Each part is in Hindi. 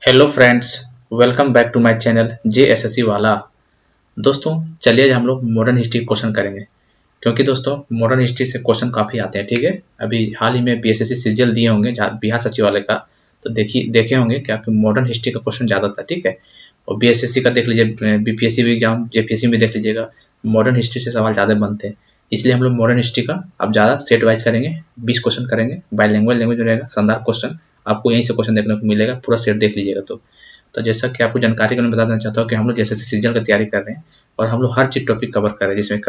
Hello friends, welcome back to my channel JSSC वाला। दोस्तों चलिए आज हम लोग मॉडर्न हिस्ट्री क्वेश्चन करेंगे, क्योंकि दोस्तों मॉडर्न हिस्ट्री से क्वेश्चन काफ़ी आते हैं। ठीक है, अभी हाल ही में BSSC सीजीएल दिए होंगे बिहार सचिवालय का, तो देखे होंगे कि आपके मॉडर्न हिस्ट्री का क्वेश्चन ज़्यादा था। ठीक है, और BSSC का देख लीजिए, BPSC भी एग्जाम JPSC में देख लीजिएगा, मॉडर्न हिस्ट्री से सवाल ज़्यादा बनते हैं। इसलिए हम लोग मॉडर्न हिस्ट्री का अब ज़्यादा सेट वाइज करेंगे, 20 क्वेश्चन करेंगे, बाईलिंगुअल लैंग्वेज में रहेगा, शानदार क्वेश्चन आपको यहीं से क्वेश्चन देखने को मिलेगा, पूरा सेट देख लीजिएगा। तो जैसा कि आपको जानकारी के लिए बता देना चाहता हूँ कि हम लोग जैसे सीजन की तैयारी कर रहे हैं और हम लोग हर चीज़ टॉपिक कवर कर रहे हैं, जिसमें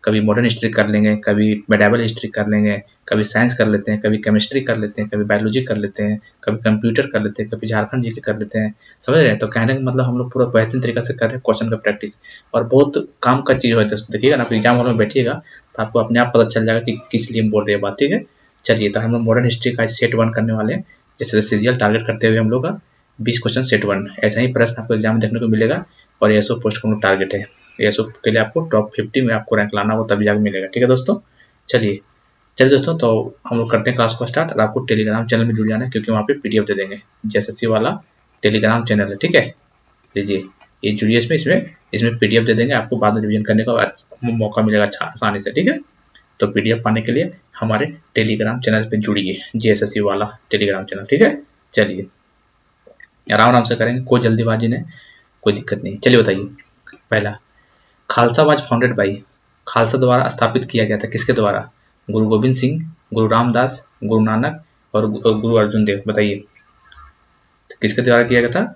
कभी मॉडर्न हिस्ट्री कर लेंगे, कभी मेडिवल हिस्ट्री कर लेंगे, कभी साइंस कर लेते हैं, कभी केमिस्ट्री कर लेते हैं, कभी बायोलॉजी कर लेते हैं, कभी कंप्यूटर कर लेते हैं, कभी झारखंड जीके कर लेते हैं। समझ रहे हैं? तो कहने का मतलब हम लोग पूरा बेहतरीन तरीके से कर रहे हैं क्वेश्चन का प्रैक्टिस, और बहुत काम का चीज़ होता है। देखिएगा ना, आप एग्जाम हॉल में बैठिएगा तो आपको अपने आप पता चल जाएगा कि किस लिए हम बोल रहे हैं बात। ठीक है, चलिए तो हम लोग मॉडर्न हिस्ट्री का सेट 1 करने वाले हैं, जैसे सीजीएल टारगेट करते हुए हम लोग का 20 क्वेश्चन सेट 1। ऐसा ही प्रश्न आपको एग्जाम में देखने को मिलेगा, और एएसओ पोस्ट का टारगेट है। एएसओ के लिए आपको टॉप 50 में आपको रैंक लाना हो, तभी जाकर मिलेगा। ठीक है दोस्तों, चलिए दोस्तों, तो हम लोग करते हैं क्लास को स्टार्ट। और आपको टेलीग्राम चैनल में जुड़ जाना है, क्योंकि वहाँ पे पीडीएफ दे देंगे। JSSC वाला टेलीग्राम चैनल है। ठीक है, लीजिए ये जुड़िए, इसमें पीडीएफ दे देंगे आपको, बाद में रिवीजन करने का मौका मिलेगा अच्छा आसानी से। ठीक है, तो पीडीएफ पाने के लिए हमारे टेलीग्राम चैनल पे जुड़िए, JSSC वाला टेलीग्राम चैनल। ठीक है, चलिए आराम आराम से करेंगे, कोई जल्दीबाजी नहीं, कोई दिक्कत नहीं। चलिए बताइए, पहला, Khalsa was founded by, Khalsa द्वारा स्थापित किया गया था किसके द्वारा? गुरु गोविंद सिंह, गुरु रामदास, गुरु नानक और गुरु अर्जुन देव। बताइए तो किसके द्वारा किया गया था?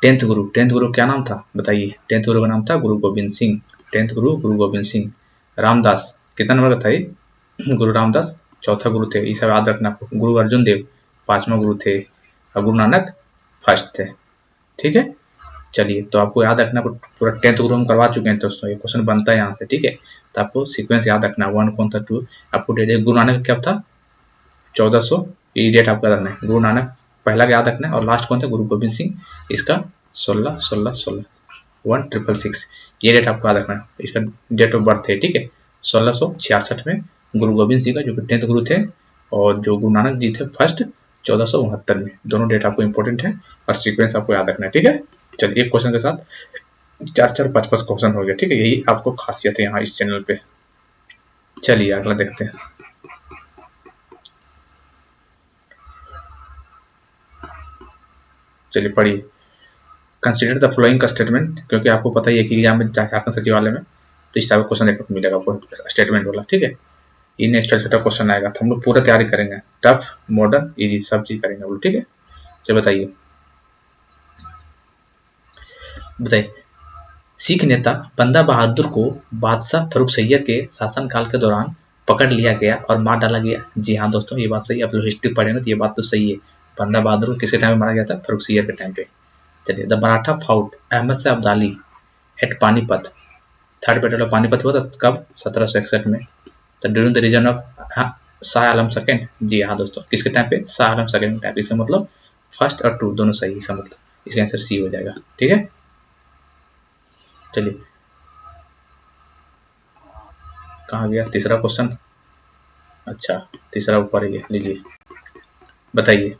टेंथ गुरु क्या नाम था बताइए? टेंथ गुरु का नाम था गुरु गोविंद सिंह। टेंथ गुरु गुरु गोविंद सिंह। रामदास कितना नंबर का था ये? गुरु रामदास चौथा गुरु थे, ये सब याद रखना आपको। गुरु अर्जुन देव 5वां गुरु थे, और गुरु नानक फर्स्ट थे। ठीक है, चलिए तो आपको याद रखना, पूरा 10th गुरु हम करवा चुके हैं दोस्तों, ये क्वेश्चन बनता है यहाँ से। ठीक है, तो आपको सीक्वेंस याद रखना, 1 कौन था, 2 आपको डेट। गुरु नानक क्या था? 1400, ये डेट आपको याद रखना है। गुरु नानक पहला याद रखना है, और लास्ट कौन था? गुरु गोविंद सिंह, इसका 16 16 16 1666, ये डेट आपको याद रखना है, इसका डेट ऑफ बर्थ है। ठीक है, 1666 में गुरु गोविंद सिंह का जो 10th गुरु थे, और जो गुरु नानक जी थे फर्स्ट 1469 में। दोनों डेट आपको इंपॉर्टेंट है, और सीक्वेंस आपको याद रखना है। ठीक है, चलिए एक क्वेश्चन के साथ 4 5 5 क्वेश्चन हो गया। ठीक है, यही आपको खासियत है यहाँ इस चैनल पे। चलिए अगला देखते हैं। चलिए पढ़िए, कंसिडर द फॉलोइंग का स्टेटमेंट, क्योंकि आपको पता ही है कि एग्जाम में झारखंड सचिवालय में तो इस टाइप का क्वेश्चन देखने को मिलेगा आपको, स्टेटमेंट वाला। ठीक है, ये नेक्स्ट छोटा क्वेश्चन आएगा, तो हम लोग पूरा तैयारी करेंगे, टफ मॉडर्न इजी सब चीज करेंगे हम लोग। ठीक है, चलिए बताइए सिख नेता बंदा बहादुर को बादशाह फर्रुख सैयद के शासनकाल के दौरान पकड़ लिया गया और मार डाला गया। जी हाँ दोस्तों, ये बात सही है, आप लोग हिस्ट्री पढ़ेंगे तो ये बात तो सही है। बंदा बहादुर को किसके टाइम में मारा गया था? फर्रुख सैयद के टाइम पे। चलिए, the Maratha fought Ahmad Shah Abdali at Panipat, third battle of Panipat हुआ था कब? 1761 में। तो during the reign of Shah Alam second. जी हाँ दोस्तों, किसके टाइम पे? शाह आलम सेकेंड के टाइम पे। इसका मतलब फर्स्ट और टू दोनों सही, इसका मतलब इसका आंसर सी हो जाएगा। ठीक है, चलिए कहाँ गया तीसरा क्वेश्चन? अच्छा, तीसरा ऊपर ही है, लीजिए बताइए।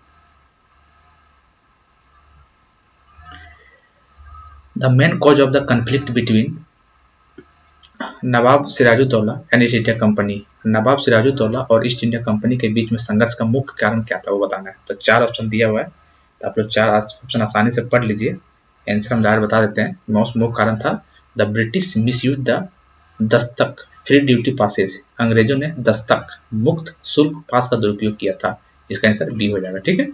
The main cause of the conflict between Nawab Sirajuddaulah and East India Company, Nawab Sirajuddaulah और ईस्ट इंडिया कंपनी के बीच में संघर्ष का मुख्य कारण क्या था, वो बताना है। तो 4 ऑप्शन दिया हुआ है, तो आप लोग 4 ऑप्शन आसानी से पढ़ लीजिए, आंसर हम डायरेक्ट बता देते हैं। मोस्ट मुख्य कारण था the British misuse the Dastak free duty passes, अंग्रेजों ने दस्तक मुक्त शुल्क पास का दुरुपयोग किया था। इसका आंसर बी हो जाएगा। ठीक है,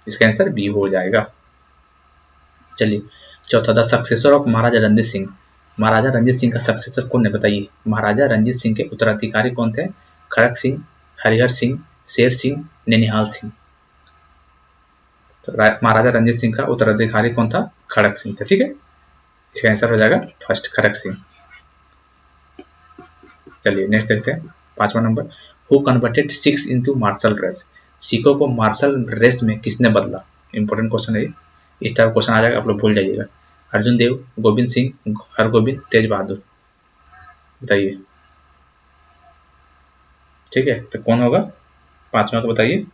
इसका आंसर बी हो जाएगा। चलिए चौथा, द सक्सेसर ऑफ महाराजा रणजीत सिंह, महाराजा रणजीत सिंह का सक्सेसर कौन है बताइए? महाराजा रणजीत सिंह के उत्तराधिकारी कौन थे? खड़क सिंह, हरिहर सिंह, शेर सिंह, नैनिहाल सिंह। तो महाराजा रणजीत सिंह का उत्तराधिकारी कौन था? खड़क सिंह था। ठीक है, इसका आंसर हो जाएगा फर्स्ट, खड़क सिंह। चलिए नेक्स्ट देखते हैं, 5वां number, who converted Sikhs into martial race, सिखों को मार्शल रेस में किसने बदला? इंपॉर्टेंट क्वेश्चन है, इस टाइप क्वेश्चन आ जाएगा, आप लोग भूल जाइएगा। अर्जुन देव, गोविंद सिंह, हरगोविंद, तेज बहादुर। बताइए। ठीक है, तो कौन होगा 5वां का बताइए,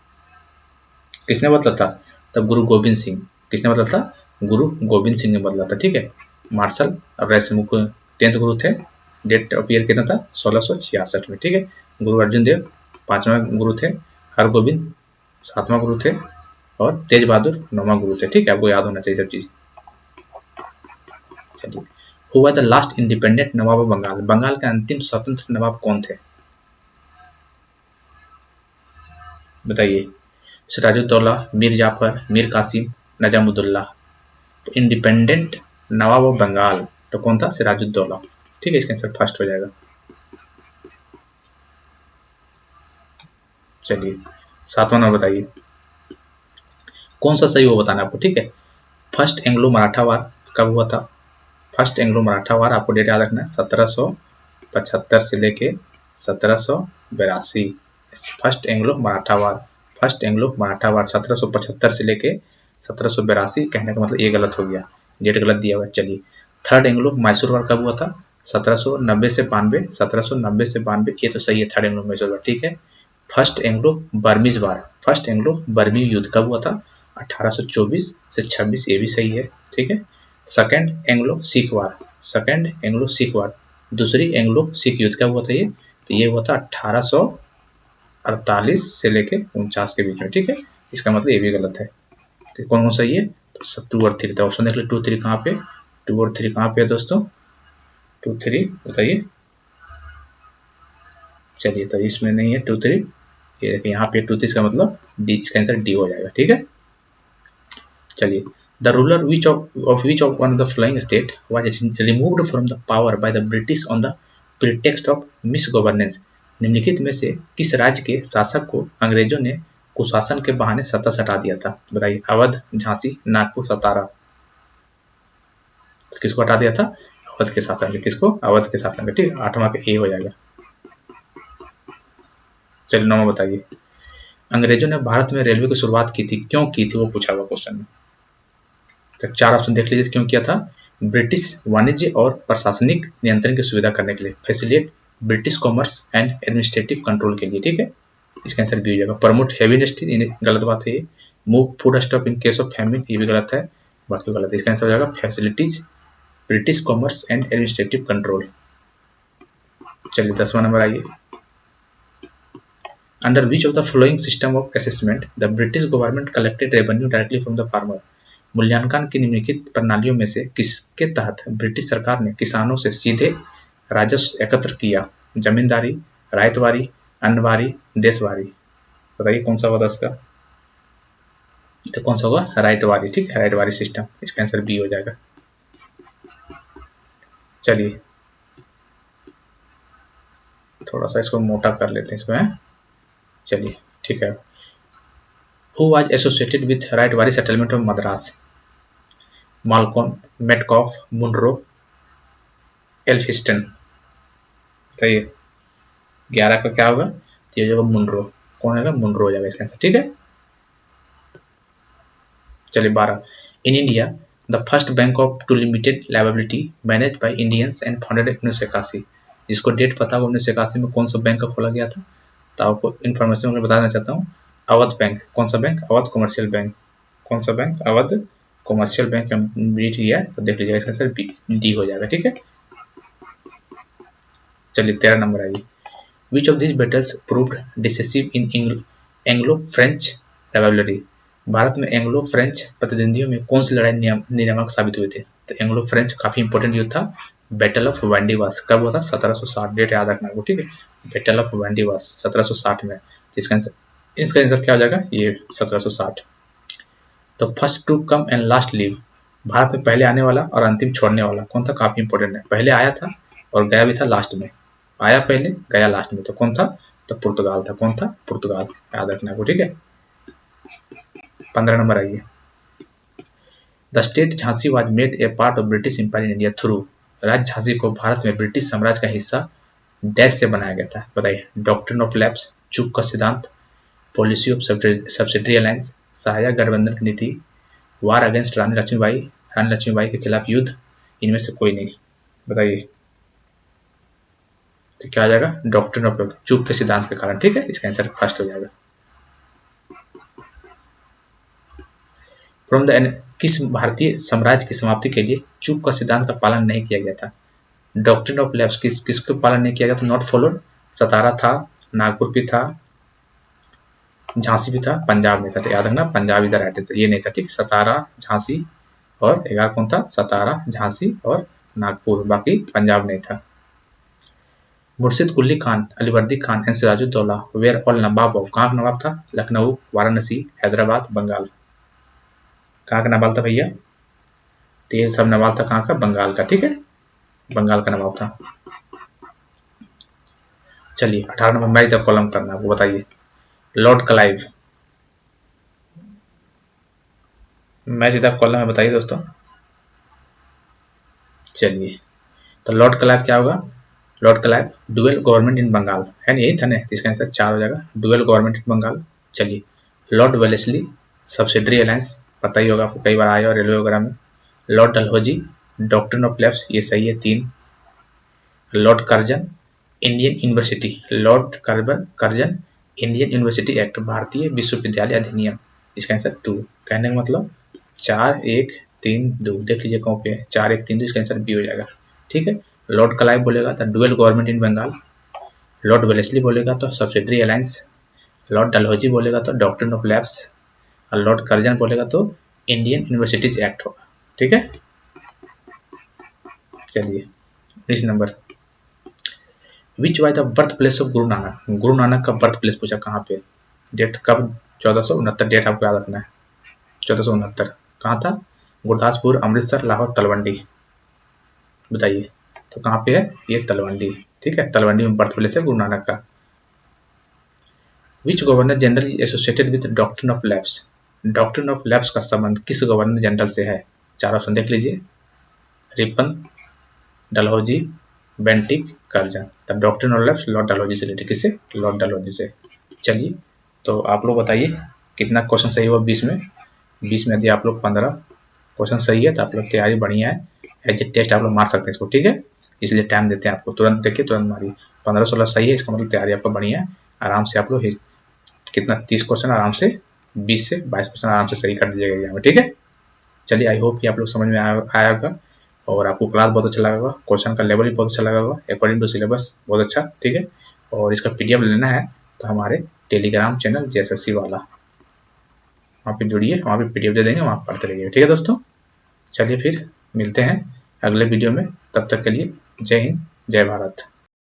किसने बदला था? तब गुरु गोविंद सिंह। किसने बदला था? गुरु गोविंद सिंह ने बदला था, ठीक है। मार्शल रेसमुख 10th गुरु थे। डेट ऑफ ईयर कितना था? 1666 में, ठीक है। गुरु अर्जुन देव 5वां गुरु थे। हरगोविंद 7वां गुरु थे और तेज बहादुर 9वां गुरु थे, ठीक है। आपको याद होना चाहिए सब चीज। चलिए, who was the last independent nawab of Bengal? Bengal के अंतिम स्वतंत्र नवाब कौन थे? बताइए। सिराजुद्दौला, मीर जाफर, मीर कासिम, नजामुद्दौला। तो इंडिपेंडेंट नवाब ऑफ बंगाल तो कौन था? सिराजुद्दौला, ठीक है। इसका आंसर फर्स्ट हो जाएगा। चलिए, 7वां नंबर बताइए। कौन सा सही हो बताना आपको, ठीक है। फर्स्ट एंग्लो मराठा वार कब हुआ था? फर्स्ट एंग्लो मराठा वार आपको डेट याद रखना है, 1775 से लेके 1782। फर्स्ट एंग्लो मराठा वार, फर्स्ट एंग्लो मराठा वार 1775 से लेके 1782। कहने का मतलब ये गलत हो गया, डेट गलत दिया हुआ है। चलिए, थर्ड एंग्लो मैसूर वार कब हुआ था? 1790 से 92, 1790 से 92, ये तो सही है, थर्ड एंग्लो मैसूर वार, ठीक है। फर्स्ट एंग्लो बर्मीज वार, फर्स्ट एंग्लो बर्मी युद्ध कब हुआ था? 1824 से 26, ये भी सही है, ठीक है। सेकेंड एंग्लो सिख वार, सेकेंड एंग्लो सिख वार, दूसरी एंग्लो सिख युद्ध कब हुआ था? ये तो ये हुआ था 1848 से लेके 49 के बीच में, ठीक है। इसका मतलब ये भी गलत है। तो कौन कौन सही है? तो 2 और 3, तो ऑप्शन देख लो 2 3 कहाँ पे, 2 और 3 कहाँ पे है दोस्तों? 2 3 बताइए। चलिए, तो इसमें नहीं है 2 3, ये देखिए यहाँ पे 2 3 का मतलब डी, इसका आंसर डी हो जाएगा, ठीक है। चलिए, the ruler which of one of the flowing state was removed from the power by the British on the pretext of misgovernance? निम्नलिखित में से किस राज्य के शासक को अंग्रेजों ने कुशासन के बहाने सत्ता से हटा दिया था? बताइए। अवध, झांसी, नागपुर, सतारा। तो किसको हटा दिया था? अवध के शासन के। किसको? अवध के शासन के, ठीक है। 8वां पे ए हो जाएगा। चलिए, 9वां बताइए। अंग्रेजों ने भारत में रेलवे की शुरुआत की थी, क्यों की थी? वो पूछा हुआ क्वेश्चन में। तो 4 ऑप्शन देख लीजिए, क्यों किया था? ब्रिटिश वाणिज्य और प्रशासनिक नियंत्रण की सुविधा करने के लिए, facilitate British commerce and administrative control के लिए, ठीक है। इसका आंसर बी हो जाएगा। प्रमोट हेवी इंडस्ट्री, गलत बात है ये। Move food stock in case of famine, ये भी गलत है, बाकी गलत है। इसका आंसर हो जाएगा facilities British commerce and administrative control. चलिए, 10वां नंबर आइए। Under which of the flowing system of assessment the British government collected revenue directly from the farmer? मूल्यांकन की निम्नलिखित प्रणालियों में से किसके तहत ब्रिटिश सरकार ने किसानों से सीधे राजस्व एकत्र किया? जमींदारी, रायतवारी, अन्नवारी, देशवारी। बताइए कौन सा होगा इसका? तो कौन सा होगा? रायतवारी, ठीक है, रायतवारी सिस्टम। इसका आंसर बी हो जाएगा। चलिए, थोड़ा सा इसको मोटा कर लेते हैं इसमें। चलिए, ठीक है। Who was associated with Ryotwari settlement of Madras? Malcolm, Metcalfe, Munro, Elphinstone. बताइए। 11 का क्या होगा? तो ये होगा मुनरो। कौन होगा? मुनरो हो जाएगा इसका आंसर, ठीक है। चलिए, 12। In India the first bank of to limited liability manage by Indians and founded 1981। जिसको डेट पता हो 1981 में कौन सा बैंक का खोला गया था, तो आपको इन्फॉर्मेशन मैं बताना चाहता हूँ। अवध बैंक। कौन सा बैंक? Awadh commercial bank. कौन सा bank? Awadh commercial bank complete किया है, तो देख लीजिएगा इसका आंसर डी हो जाएगा, ठीक है। चलिए, 13 नंबर आइए। Which of this battles proved decisive in Anglo French rivalry? Bharat में एंग्लो फ्रेंच प्रतिद्वंदियों में कौन सी लड़ाई निर्णायक साबित हुए थे? तो एंग्लो फ्रेंच काफी इंपॉर्टेंट युद्ध था। बैटल ऑफ वैंडीवास कब हुआ था? 1760। डेट याद रखना है, ठीक है। बैटल ऑफ वैंडीवास 1760 में। इसका आंसर क्या हो जाएगा? ये 1760। तो first to come and last leave, Bharat में पहले आने वाला और अंतिम छोड़ने वाला कौन था? काफी इंपॉर्टेंट है। पहले आया था और गया भी था लास्ट में। आया पहले, गया लास्ट में, तो कौन था? तो पुर्तगाल था। कौन था? पुर्तगाल। याद रखना है, ठीक है। 15 नंबर आइए। The state Jhansi was made a part of British empire in India through. राज्य झांसी को भारत में ब्रिटिश साम्राज्य का हिस्सा डैश से बनाया गया था? बताइए। डॉक्ट्रिन ऑफ लैप्स, चूक का सिद्धांत, पॉलिसी ऑफ सब्सिडरी अलायंस, सहायक गठबंधन की नीति, वार अगेंस्ट रानी लक्ष्मीबाई के खिलाफ युद्ध, इनमें से कोई नहीं। बताइए। तो क्या आ जाएगा? डॉक्ट्रिन ऑफ लैप्स, चूक के सिद्धांत के कारण, ठीक है। इसका आंसर फर्स्ट हो जाएगा। फ्रॉम द किस भारतीय साम्राज्य की समाप्ति के लिए चूक का सिद्धांत का पालन नहीं किया गया था? डॉक्ट्रिन ऑफ लैप्स किसको पालन नहीं किया गया था? Not followed. सतारा था, नागपुर भी था, झांसी भी था, पंजाब में था। तो याद रखना पंजाब इधर राइट आंसर, ये नहीं था ठीक। सतारा, झांसी और 11 कौन था? सतारा, झांसी और नागपुर, बाकी पंजाब नहीं था। Murshid Quli Khan, Alivardi Khan and Sirajuddaulah were all Nawab of, कहाँ का नवाब था? लखनऊ, वाराणसी, हैदराबाद, बंगाल। कहाँ का नवाब था भैया? तो ये सब नवाब था कहाँ का? बंगाल का, ठीक है, बंगाल का नवाब था। चलिए 18 नंबर मैच द कॉलम करना, आपको बताइए। Lord Clive, match the column है, बताइए दोस्तों। चलिए तो लॉर्ड क्लाइव क्या होगा? Lord Clive dual government in Bengal है ना, यही था ना, इसका आंसर 4 हो जाएगा, डुअल गवर्नमेंट इन बंगाल। चलिए लॉर्ड वेलेस्ली, सब्सिडरी अलायंस, पता ही होगा आपको, कई बार आया और रेलवे वगैरह में। Lord Dalhousie, doctrine of lapse, ये सही है 3। Lord Curzon, Indian university, Lord Curzon Indian university act, भारतीय विश्वविद्यालय अधिनियम, इसका आंसर 2। कहने का मतलब 4 1 3 2, देख लीजिए कॉपी है, 4 1 3 2, इसका आंसर बी हो जाएगा, ठीक है। लॉर्ड क्लाइव बोलेगा तो dual government in Bengal, lord Wellesley बोलेगा तो सब्सिडरी अलायंस, लॉर्ड डलहौजी बोलेगा तो डॉक्ट्रिन ऑफ लैप्स, और लॉर्ड कर्जन बोलेगा तो इंडियन यूनिवर्सिटीज एक्ट होगा, ठीक है। चलिए 19 number, which was the birth place of Guru Nanak, गुरु नानक का बर्थ प्लेस पूछा, कहाँ पे? डेट कब? 1469, डेट आपको याद रखना है, 1469। कहाँ था? गुरदासपुर, अमृतसर, लाहौर, तलवंडी, बताइए। तो कहाँ पे है ये? तलवंडी, ठीक है, तलवंडी में बर्थ प्लेस है गुरु नानक का। Which governor general associated with doctrine of lapse, doctrine of lapse का संबंध किस गवर्नर जनरल से है? 4 ऑप्शन देख लीजिए, Ripon, Dalhousie, Bentinck, Curzon. The doctrine of lapse Lord Dalhousie से रिलेटेड, किससे? लॉर्ड डलहौजी से। चलिए तो आप लोग बताइए कितना क्वेश्चन सही हुआ 20 में? 20 में यदि आप लोग 15 क्वेश्चन सही है तो आप लोग तैयारी बढ़िया है, एज ए टेस्ट आप लोग मार सकते हैं इसको, ठीक है, इसलिए टाइम देते हैं आपको, तुरंत देखिए तुरंत मारिए। 15-16 सही है, इसका मतलब तैयारी आपका बढ़िया है, आराम से आप लोग कितना 30 क्वेश्चन आराम से, 20 से 22 क्वेश्चन आराम से सही कर दीजिएगा एग्जाम में, ठीक है। चलिए आई होप कि आप लोग समझ में आया होगा और आपको क्लास बहुत अच्छा लगा होगा, क्वेश्चन का लेवल भी बहुत अच्छा लगा होगा, अकॉर्डिंग टू सिलेबस बहुत अच्छा, ठीक है। और इसका PDF लेना है तो हमारे टेलीग्राम चैनल JSSC वाला, वहाँ पे जुड़िए, वहाँ पे PDF दे देंगे, वहाँ पढ़ते रहिए, ठीक है दोस्तों। चलिए फिर मिलते हैं अगले वीडियो में, तब तक के लिए जय हिंद, जय भारत।